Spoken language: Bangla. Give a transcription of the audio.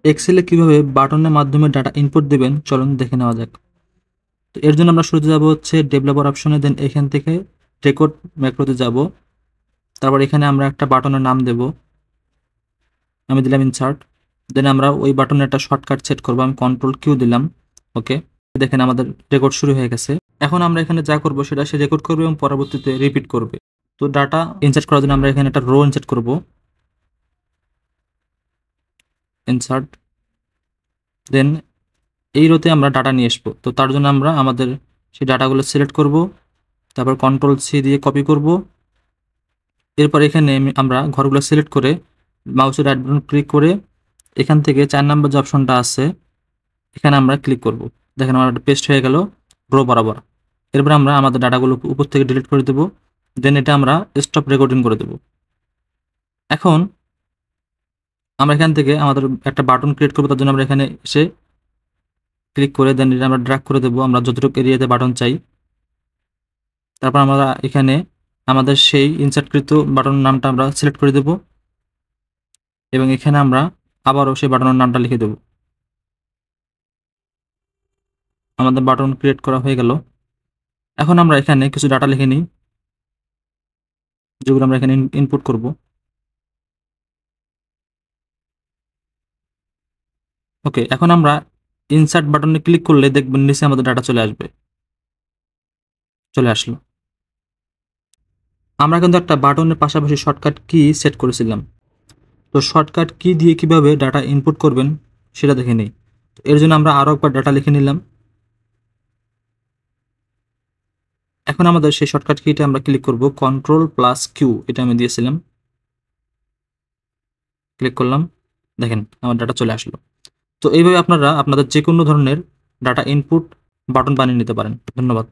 এক্সেলে কিভাবে বাটনের মাধ্যমে ডাটা ইনপুট দিবেন চলুন দেখে নেওয়া যাক। তো এর জন্য আমরা শুরুতে যাব হচ্ছে ডেভেলপার অপশনে, দেন এখান থেকে রেকর্ড ম্যাক্রোতে যাব। তারপর এখানে আমরা একটা বাটনের নাম দেব, আমি দিলাম ইনসার্ট। দেন আমরা ওই বাটনের একটা শর্টকাট সেট করব, আমি কন্ট্রোল কিউ দিলাম। ওকে, দেখেন আমাদের রেকর্ড শুরু হয়ে গেছে। এখন আমরা এখানে যা করব সেটা সে রেকর্ড করবে এবং পরবর্তীতে রিপিট করবে। তো ডাটা ইনসার্ট করার জন্য আমরা এখানে একটা রো ইনসার্ট করব, ইনসার্ট। দেন এই রোতে আমরা ডাটা নিয়ে আসবো। তো তার জন্য আমরা আমাদের সেই ডাটাগুলো সিলেক্ট করব, তারপর কন্ট্রোল সি দিয়ে কপি করব। এরপর এখানে আমরা ঘরগুলো সিলেক্ট করে মাউসের রাইট বাটন ক্লিক করে এখান থেকে 4 নম্বর যে অপশনটা আছে এখানে আমরা ক্লিক করব। দেখেন আমার পেস্ট হয়ে গেল রো বরাবর। এরপর আমরা আমাদের ডাটাগুলো উপর থেকে ডিলিট করে দেব। দেন এটা আমরা স্টপ রেকর্ডিং করে দেব। এখন আমরা এখান থেকে আমাদের একটা বাটন ক্রিয়েট করবো, তার জন্য আমরা এখানে এসে ক্লিক করে দেন এটা আমরা ড্র্যাগ করে দেবো আমরা যতটুকু এরিয়াতে বাটন চাই। তারপর আমরা এখানে আমাদের সেই ইনসার্টকৃত বাটনের নামটা আমরা সিলেক্ট করে দেব এবং এখানে আমরা আবারও সেই বাটনের নামটা লিখে দেব। আমাদের বাটন ক্রিয়েট করা হয়ে গেল। এখন আমরা এখানে কিছু ডাটা লিখে নিই, যেগুলো আমরা এখানে ইনপুট করব। ওকে, এখন আমরা ইনসার্ট বাটনে ক্লিক করলে দেখবেন নিচে আমাদের ডাটা চলে আসবে। চলে আসলো। আমরা কিন্তু একটা বাটনের পাশাপাশি শর্টকাট কি সেট করেছিলাম। তো শর্টকাট কি দিয়ে কিভাবে ডাটা ইনপুট করবেন সেটা দেখে নিই। এর জন্য আমরা আরও একবার ডাটা লিখে নিলাম। এখন আমাদের সেই শর্টকাট কিটা আমরা ক্লিক করব, কন্ট্রোল প্লাস কিউ এটা আমি দিয়েছিলাম, ক্লিক করলাম। দেখেন আমার ডাটা চলে আসলো। তো এইভাবে আপনারা আপনাদের যে কোনো ধরনের ডাটা ইনপুট বাটন বানিয়ে নিতে পারেন। ধন্যবাদ।